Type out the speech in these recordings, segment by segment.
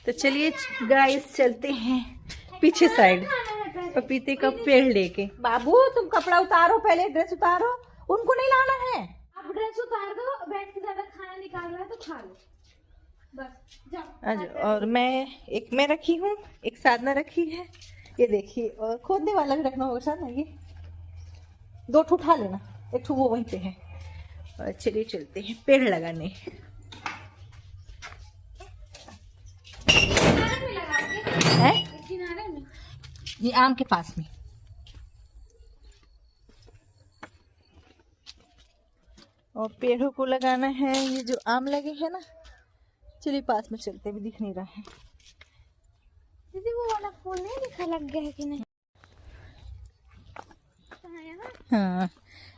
तो चलिए गाइस चलते हैं पीछे साइड पपीते का पेड़ लेके। बाबू तुम कपड़ा उतारो, पहले ड्रेस उतारो, उनको नहीं लाना है। आप ड्रेस उतार दो, बैठ के ज्यादा खाना निकाल रहा है तो खा लो बस, जाओ। और मैं रखी हूँ, एक साधना रखी है, ये देखिए। और खोदने वाला भी रखना होगा साधना, ये 2 ठू उठा लेना, 1 ठू वो वहीं पे है। और चलिए चलते हैं पेड़ लगाने। है किनारे में, ये आम के पास में। और पेड़ों को लगाना है, ये जो आम लगे हैं ना। चलिए पास में चलते, भी दिख नहीं रहा है। दीदी वो वाला फूल नहीं दिखा, लग गया है कि नहीं? हाँ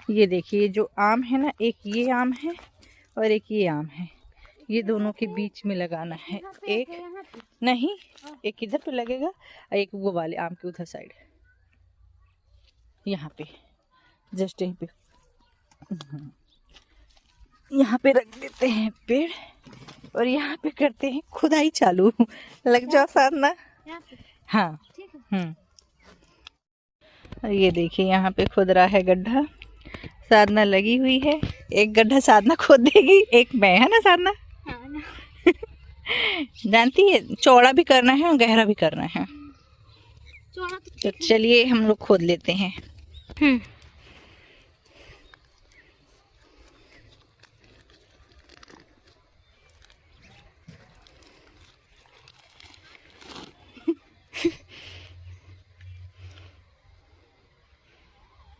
ये देखिए, जो आम है ना, एक ये आम है और एक ये आम है, ये दोनों के बीच में लगाना है। एक नहीं, एक इधर पे लगेगा और एक वो वाले आम के उधर साइड, यहाँ पे, जस्ट यहीं पे, यहाँ पे रख देते हैं पेड़। और यहाँ पे करते हैं खुदाई चालू। लग जाओ साधना। हाँ और ये देखिए यहाँ पे खुद रहा है गड्ढा, साधना लगी हुई है। एक गड्ढा साधना खोद देगी, एक मैं, है ना साधना? जानती है, चौड़ा भी करना है और गहरा भी करना है। तो चलिए हम लोग खोद लेते हैं।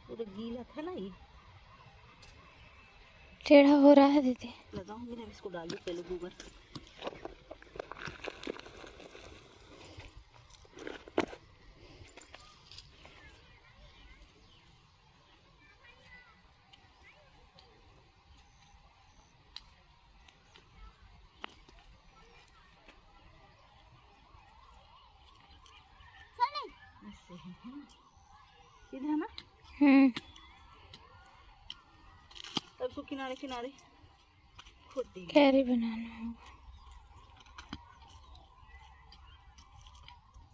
तो गीला था ना, ये टेढ़ा हो रहा है दीदी। लगाऊंगी ना, इसको डाल दो पहले गोबर। सीधा ना, तब को किनारे किनारे खोद देंगे। कैरी बनाना होगा।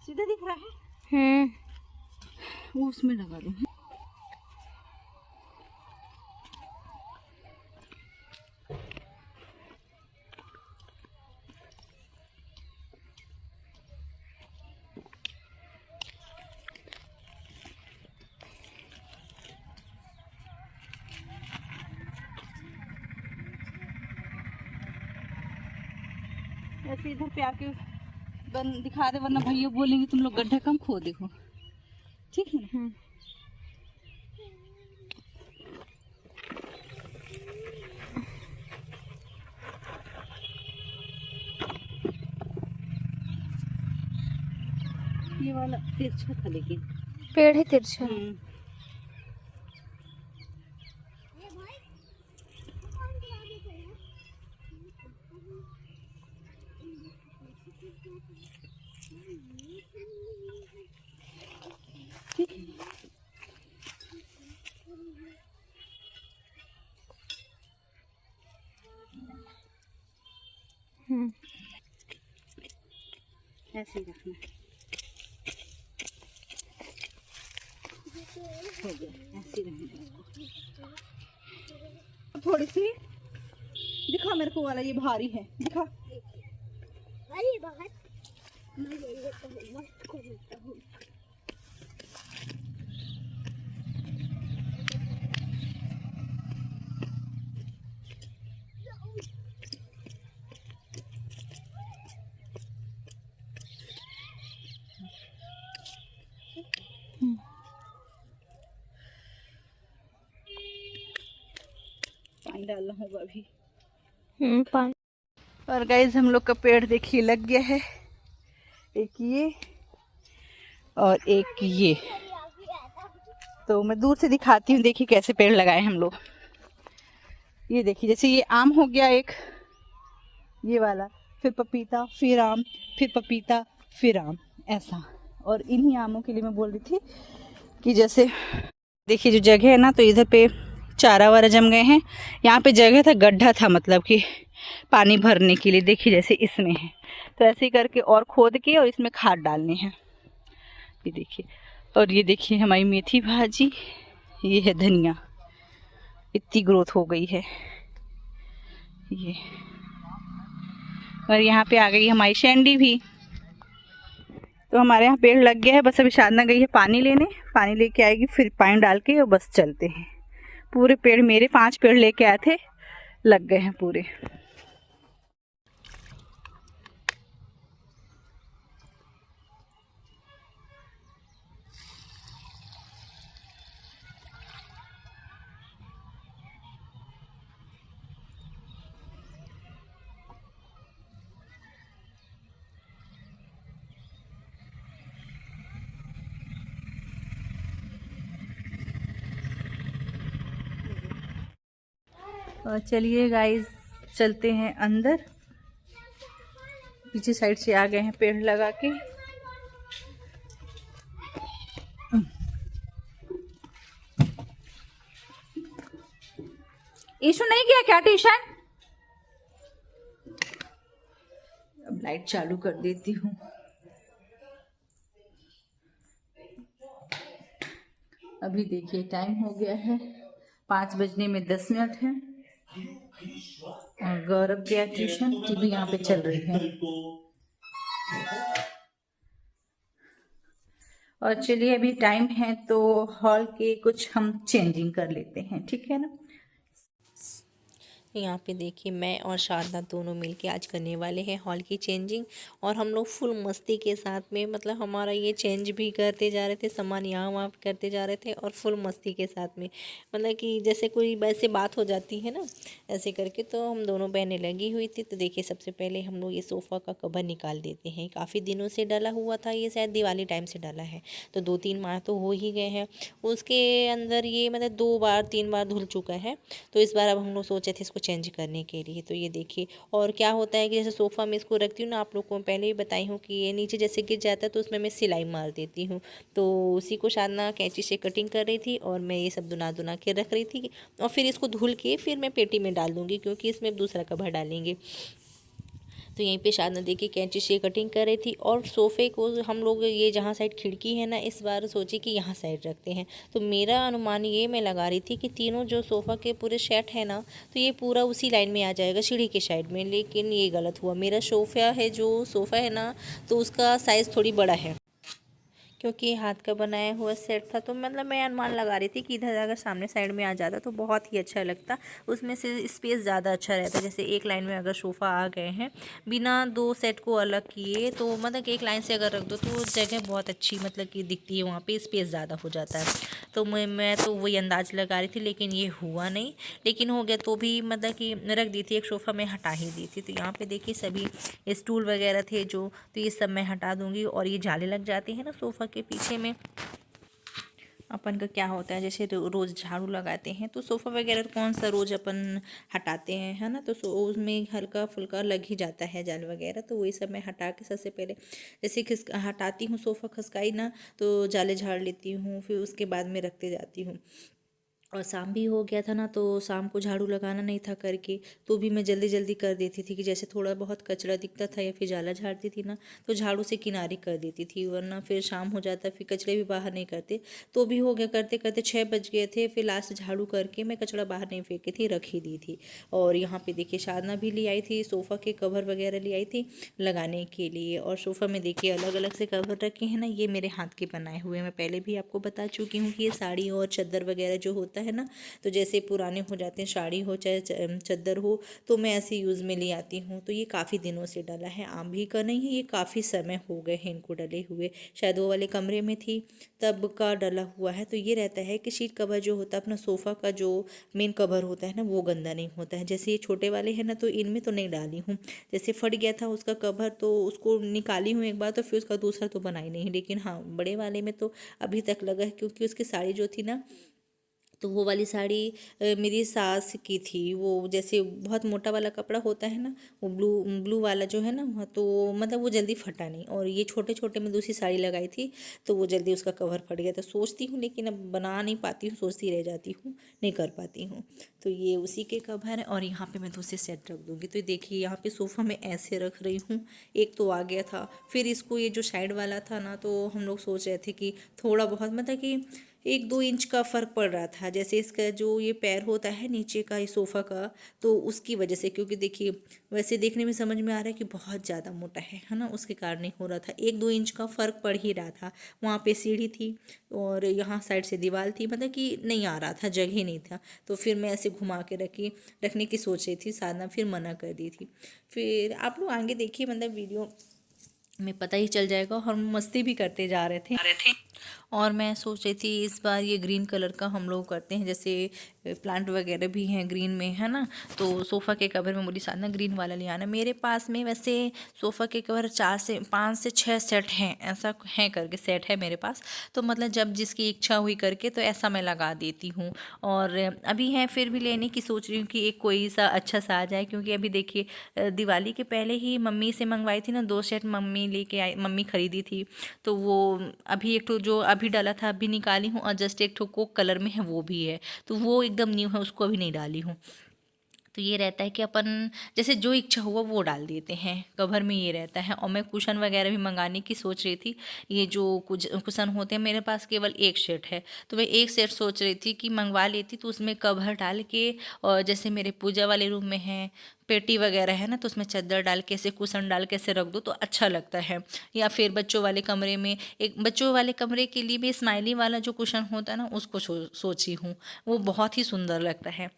सीधा दिख रहा है, वो उसमें लगा दूँ। ऐसे इधर पे आके दिखा दे, वरना भैया बोलेंगे तुम लोग गड्ढा कम खोदे हो। ठीक है ना? ये वाला तिरछा था, लेकिन पेड़ ही तिरछा। ऐसे ही रखना। हो गया, ऐसे ही रखना इसको। थोड़ी सी दिखा मेरे को वाला, ये भारी है, दिखा। अरे बहुत मस्त खोलता हूँ। पानी डालना होगा अभी। पानी। और गाइस हम लोग का पेड़ देखिए लग गया है, एक ये और एक ये। तो मैं दूर से दिखाती हूँ, देखिए कैसे पेड़ लगाए हम लोग। ये देखिए, जैसे ये आम हो गया एक, ये वाला, फिर पपीता, फिर आम, फिर पपीता, फिर आम, ऐसा। और इन्हीं आमों के लिए मैं बोल रही थी कि जैसे देखिए जो जगह है ना, तो इधर पे चारा वारा जम गए हैं। यहाँ पे जगह था, गड्ढा था, मतलब कि पानी भरने के लिए। देखिए जैसे इसमें है, तो ऐसे ही करके और खोद के और इसमें खाद डालने हैं। ये देखिए, और ये देखिए हमारी मेथी भाजी, ये है धनिया, इतनी ग्रोथ हो गई है ये। और यहाँ पे आ गई हमारी शैंडी भी। तो हमारे यहाँ पेड़ लग गया है, बस अभी साधना गई है पानी लेने, पानी लेके आएगी, फिर पानी डाल के और बस चलते हैं। पूरे पेड़, मेरे 5 पेड़ लेके आए थे, लग गए हैं पूरे। और चलिए गाइस, चलते हैं अंदर। पीछे साइड से आ गए हैं पेड़ लगा के। इशू नहीं किया क्या ट्यूशन? अब लाइट चालू कर देती हूँ। अभी देखिए टाइम हो गया है 5 बजने में 10 मिनट है। और गौरव गया ट्यूशन, टीवी यहाँ पे चल रही है। और चलिए अभी टाइम है तो हॉल के कुछ हम चेंजिंग कर लेते हैं, ठीक है ना। यहाँ पे देखिए मैं और शारदा दोनों मिलके आज करने वाले हैं हॉल की चेंजिंग। और हम लोग फुल मस्ती के साथ में, मतलब हमारा ये चेंज भी करते जा रहे थे, सामान यहाँ वहाँ करते जा रहे थे और फुल मस्ती के साथ में, मतलब कि जैसे कोई वैसे बात हो जाती है ना, ऐसे करके तो हम दोनों बहनें लगी हुई थी। तो देखिए सबसे पहले हम लोग ये सोफ़ा का कवर निकाल देते हैं। काफ़ी दिनों से डला हुआ था, ये शायद दिवाली टाइम से डला है, तो 2-3 माह तो हो ही गए हैं। उसके अंदर ये मतलब 2 बार 3 बार धुल चुका है। तो इस बार अब हम लोग सोचे थे इसको चेंज करने के लिए। तो ये देखिए, और क्या होता है कि जैसे सोफ़ा में इसको रखती हूँ ना, आप लोग को पहले ही बताई हूँ कि ये नीचे जैसे गिर जाता है तो उसमें मैं सिलाई मार देती हूँ। तो उसी को साधना कैंची से कटिंग कर रही थी और मैं ये सब दुना दुना के रख रही थी। और फिर इसको धुल के फिर मैं पेटी में डाल दूँगी, क्योंकि इसमें दूसरा कवर डालेंगे। तो यहीं पे साधना देखिए कैंची से कटिंग कर रही थी। और सोफ़े को हम लोग ये जहाँ साइड खिड़की है ना, इस बार सोचे कि यहाँ साइड रखते हैं। तो मेरा अनुमान ये मैं लगा रही थी कि तीनों जो सोफ़ा के पूरे सेट है ना, तो ये पूरा उसी लाइन में आ जाएगा सीढ़ी के साइड में। लेकिन ये गलत हुआ, मेरा सोफ़ा है ना, तो उसका साइज़ थोड़ी बड़ा है, क्योंकि हाथ का बनाया हुआ सेट था। तो मतलब मैं अनुमान लगा रही थी कि इधर अगर सामने साइड में आ जाता तो बहुत ही अच्छा लगता, उसमें से स्पेस ज़्यादा अच्छा रहता। जैसे एक लाइन में अगर सोफ़ा आ गए हैं बिना 2 सेट को अलग किए, तो मतलब एक लाइन से अगर रख दो तो जगह बहुत अच्छी मतलब कि दिखती है, वहाँ पे स्पेस ज़्यादा हो जाता है। तो मैं तो वही अंदाज लगा रही थी, लेकिन ये हुआ नहीं। लेकिन हो गया तो भी मतलब कि रख दी थी, एक सोफ़ा में हटा ही दी थी। तो यहाँ पे देखिए सभी स्टूल वगैरह थे जो, तो ये सब मैं हटा दूँगी। और ये जाले लग जाते हैं ना सोफ़ा के पीछे में, अपन का क्या होता है जैसे रोज़ झाड़ू लगाते हैं तो सोफ़ा वगैरह कौन सा रोज़ अपन हटाते हैं, है ना। तो उसमें हल्का फुल्का लग ही जाता है जाल वगैरह। तो वही सब मैं हटा के सबसे पहले जैसे हटाती हूँ सोफ़ा खसकाई ना, तो जाले झाड़ लेती हूँ, फिर उसके बाद में रखते जाती हूँ। और शाम भी हो गया था ना, तो शाम को झाड़ू लगाना नहीं था करके, तो भी मैं जल्दी जल्दी कर देती थी कि जैसे थोड़ा बहुत कचरा दिखता था या फिर जाला झाड़ती थी ना, तो झाड़ू से किनारे कर देती थी, वरना फिर शाम हो जाता, फिर कचरे भी बाहर नहीं करते। तो भी हो गया, करते करते 6 बज गए थे। फिर लास्ट झाड़ू करके मैं कचरा बाहर नहीं फेंकी थी, रख ही दी थी। और यहाँ पे देखिए साधना भी ले आई थी सोफ़ा के कवर वगैरह, ले आई थी लगाने के लिए। और सोफ़ा में देखिए अलग अलग से कवर रखे हैं ना, ये मेरे हाथ के बनाए हुए हैं। मैं पहले भी आपको बता चुकी हूँ कि ये साड़ी और चादर वगैरह जो होता है ना, तो जैसे पुराने हो जाते हैं, साड़ी हो चाहे चादर हो, तो मैं ऐसे यूज़ में ले आती हूँ। तो ये काफ़ी दिनों से डला है, आम भी का नहीं है, ये काफ़ी समय हो गए हैं इनको डले हुए। शायद वो वाले कमरे में थी तब का डला हुआ है। तो ये रहता है कि शीट कवर जो होता है अपना सोफ़ा का, जो मेन कवर होता है ना, वो गंदा नहीं होता है। जैसे ये छोटे वाले हैं ना, तो इनमें तो नहीं डाली हूँ। जैसे फट गया था उसका कवर, तो उसको निकाली हूँ एक बार, तो फिर उसका दूसरा तो बनाई नहीं। लेकिन हाँ, बड़े वाले में तो अभी तक लगा है, क्योंकि उसकी साड़ी जो थी ना, तो वो वाली साड़ी मेरी सास की थी। वो जैसे बहुत मोटा वाला कपड़ा होता है ना, वो ब्लू ब्लू वाला जो है ना, तो मतलब वो जल्दी फटा नहीं। और ये छोटे छोटे में दूसरी साड़ी लगाई थी तो वो जल्दी उसका कवर फट गया। तो सोचती हूँ लेकिन अब बना नहीं पाती हूँ, सोचती रह जाती हूँ, नहीं कर पाती हूँ। तो ये उसी के कवर है। और यहाँ पे मैं दूसरे सेट रख दूँगी। तो देखिए यहाँ पे सोफ़ा में ऐसे रख रही हूँ। एक तो आ गया था, फिर इसको ये जो साइड वाला था ना, तो हम लोग सोच रहे थे कि थोड़ा बहुत मतलब कि 1-2 इंच का फ़र्क पड़ रहा था। जैसे इसका जो ये पैर होता है नीचे का, इस सोफ़ा का, तो उसकी वजह से, क्योंकि देखिए वैसे देखने में समझ में आ रहा है कि बहुत ज़्यादा मोटा है ना, उसके कारण नहीं हो रहा था। 1-2 इंच का फ़र्क पड़ ही रहा था। वहाँ पे सीढ़ी थी और यहाँ साइड से दीवार थी, मतलब कि नहीं आ रहा था, जगह ही नहीं था। तो फिर मैं ऐसे घुमा के रखने की सोच रही थी, साधना फिर मना कर दी थी। फिर आप लोग आगे देखिए, मतलब वीडियो में पता ही चल जाएगा। और हम मस्ती भी करते जा रहे थे। और मैं सोच रही थी इस बार ये ग्रीन कलर का हम लोग करते हैं, जैसे प्लांट वगैरह भी हैं ग्रीन में, है ना। तो सोफ़ा के कवर में मुझे साधना ग्रीन वाला ले आना। मेरे पास में वैसे सोफ़ा के कवर 5 से 6 सेट हैं, ऐसा है करके सेट है मेरे पास। तो मतलब जब जिसकी इच्छा हुई करके तो ऐसा मैं लगा देती हूँ। और अभी है फिर भी लेने की सोच रही हूँ कि एक कोई सा अच्छा सा आ जाए, क्योंकि अभी देखिए दिवाली के पहले ही मम्मी से मंगवाई थी ना 2 सेट, मम्मी लेके आई, मम्मी खरीदी थी। तो वो अभी एक तो जो अभी डाला था अभी निकाली हूँ, और जस्ट एक ठो कोक कलर में है वो भी है, तो वो एकदम न्यू है, उसको अभी नहीं डाली हूँ। तो ये रहता है कि अपन जैसे जो इच्छा हुआ वो डाल देते हैं, कवर में ये रहता है। और मैं कुशन वगैरह भी मंगाने की सोच रही थी। ये जो कुछ कुशन होते हैं, मेरे पास केवल एक सेट है, तो मैं एक सेट सोच रही थी कि मंगवा लेती, तो उसमें कवर डाल के, और जैसे मेरे पूजा वाले रूम में है पेटी वगैरह है ना, तो उसमें चादर डाल के ऐसे कुशन डाल के ऐसे रख दो तो अच्छा लगता है। या फिर बच्चों वाले कमरे में, एक बच्चों वाले कमरे के लिए भी स्माइली वाला जो कुशन होता है ना, उसको सोची हूँ, वो बहुत ही सुंदर लगता है।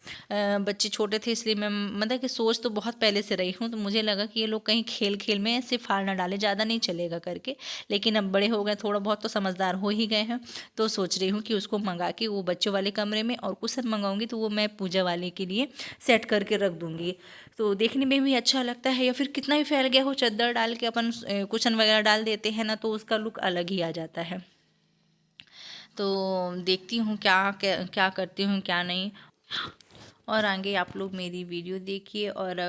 बच्चे छोटे थे इसलिए मैं मतलब कि सोच तो बहुत पहले से रही हूँ, तो मुझे लगा कि ये लोग कहीं खेल खेल में ऐसे फाड़ ना डाले, ज़्यादा नहीं चलेगा करके। लेकिन अब बड़े हो गए, थोड़ा बहुत तो समझदार हो ही गए हैं, तो सोच रही हूँ कि उसको मंगा के वो बच्चों वाले कमरे में, और कुशन मंगाऊंगी तो वो मैं पूजा वाले के लिए सेट करके रख दूँगी। तो देखने में भी अच्छा लगता है। या फिर कितना भी फैल गया हो, चादर डाल के अपन कुशन वगैरह डाल देते हैं ना, तो उसका लुक अलग ही आ जाता है। तो देखती हूँ क्या क्या क्या करती हूँ क्या नहीं। और आगे आप लोग मेरी वीडियो देखिए। और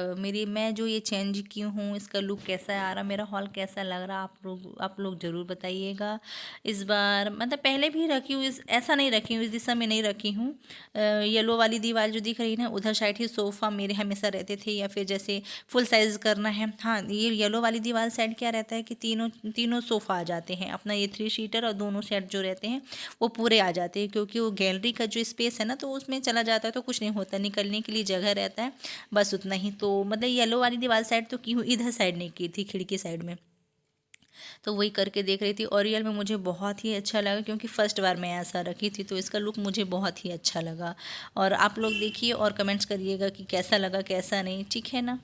मैं जो ये चेंज की हूँ, इसका लुक कैसा आ रहा, मेरा हॉल कैसा लग रहा, आप लोग ज़रूर बताइएगा। इस बार मतलब पहले भी रखी हूँ, ऐसा नहीं रखी हूँ, इस दिशा में नहीं रखी हूँ। येलो वाली दीवार जो दिख रही है ना, उधर साइड ही सोफ़ा मेरे हमेशा रहते थे। या फिर जैसे फुल साइज़ करना है, हाँ, ये येलो वाली दीवार साइड क्या रहता है कि तीनों सोफ़ा आ जाते हैं अपना, ये 3 सीटर, और दोनों सेट जो रहते हैं वो पूरे आ जाते हैं, क्योंकि वो गैलरी का जो स्पेस है ना, तो उसमें चला जाता है तो कुछ नहीं होता, निकलने के लिए जगह रहता है, बस उतना ही। तो मतलब येलो वाली दीवार साइड तो की हूँ, इधर साइड नहीं की थी, खिड़की साइड में। तो वही करके देख रही थी, और रियल में मुझे बहुत ही अच्छा लगा, क्योंकि फर्स्ट बार मैं ऐसा रखी थी, तो इसका लुक मुझे बहुत ही अच्छा लगा। और आप लोग देखिए और कमेंट्स करिएगा कि कैसा लगा कैसा नहीं, ठीक है ना।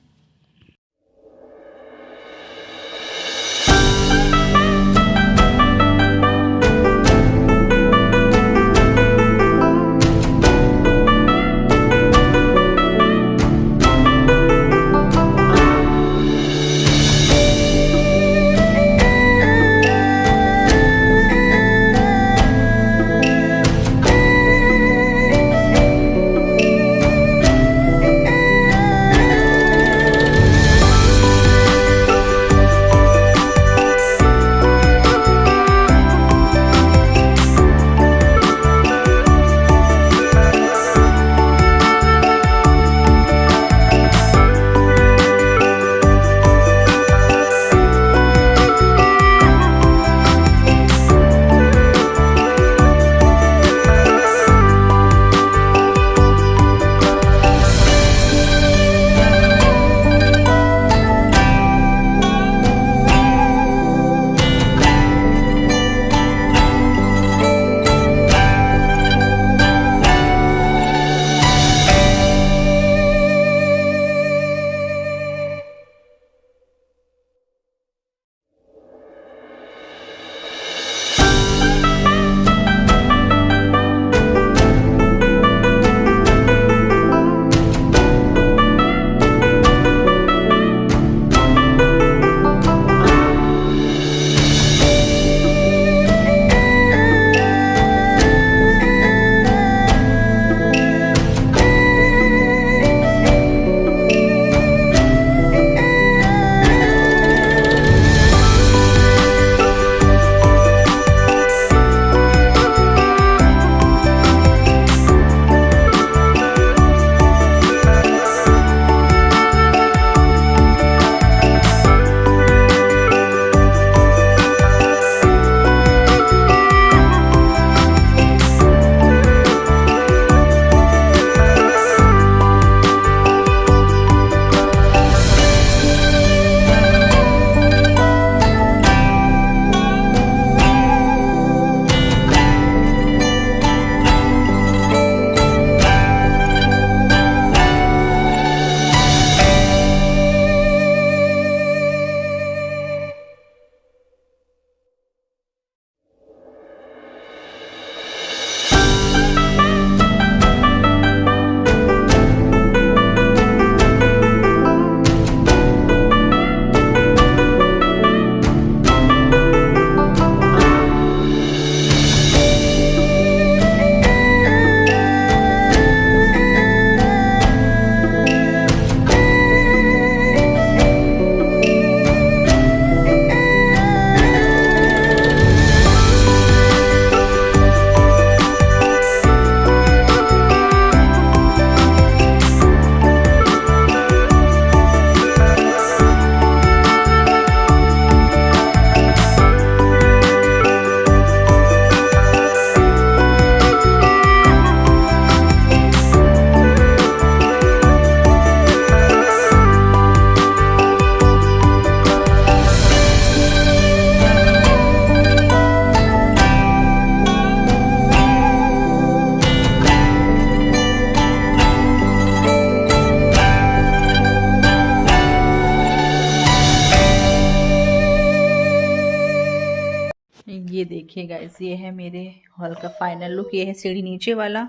ये देखिए गाइस, ये है मेरे हॉल का फाइनल लुक। ये है सीढ़ी नीचे वाला,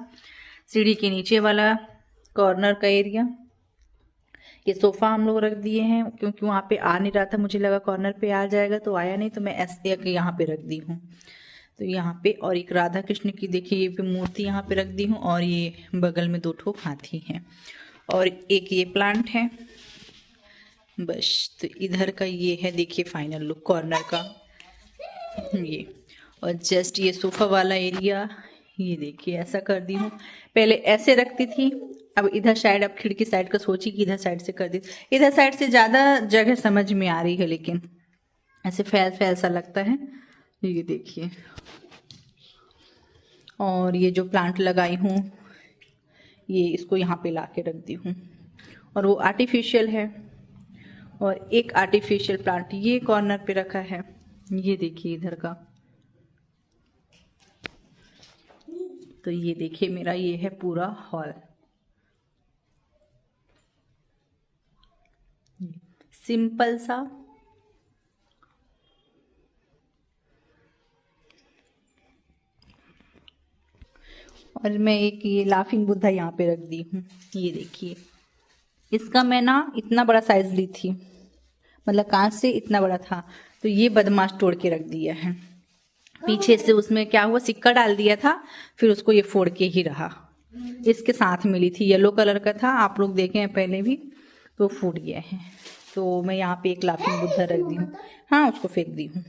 सीढ़ी के नीचे वाला कॉर्नर का एरिया। ये सोफ़ा हम लोग रख दिए हैं क्योंकि वहाँ पे आ नहीं रहा था, मुझे लगा कॉर्नर पे आ जाएगा तो आया नहीं, तो मैं ऐसे यहाँ पे रख दी हूँ। तो यहाँ पे और एक राधा कृष्ण की देखिए ये पे मूर्ति यहाँ पे रख दी हूँ, और ये बगल में 2 ठो हाथी हैं, और एक ये प्लांट है। बस, तो इधर का ये है देखिए फाइनल लुक कॉर्नर का ये। और जस्ट ये सोफ़ा वाला एरिया ये देखिए ऐसा कर दी हूँ। पहले ऐसे रखती थी, अब इधर साइड, अब खिड़की साइड का सोची कि इधर साइड से कर दी। इधर साइड से ज़्यादा जगह समझ में आ रही है, लेकिन ऐसे फैल फैल सा लगता है। ये देखिए, और ये जो प्लांट लगाई हूँ ये इसको यहाँ पे ला के रख दी हूँ, और वो आर्टिफिशियल है। और एक आर्टिफिशियल प्लांट ये कॉर्नर पे रखा है, ये देखिए इधर का। तो ये देखिए मेरा ये है पूरा हॉल, सिंपल सा। और मैं एक ये लाफिंग बुद्धा यहाँ पे रख दी हूँ। ये देखिए, इसका मैं ना इतना बड़ा साइज ली थी, मतलब कांच से इतना बड़ा था, तो ये बदमाश तोड़ के रख दिया है। पीछे से उसमें क्या हुआ, सिक्का डाल दिया था, फिर उसको ये फोड़ के ही रहा। इसके साथ मिली थी, येलो कलर का था, आप लोग देखे हैं पहले भी, तो फूट गया है। तो मैं यहाँ पे एक लाफिंग बुद्धा रख दी हूँ। हाँ, उसको फेंक दी हूँ।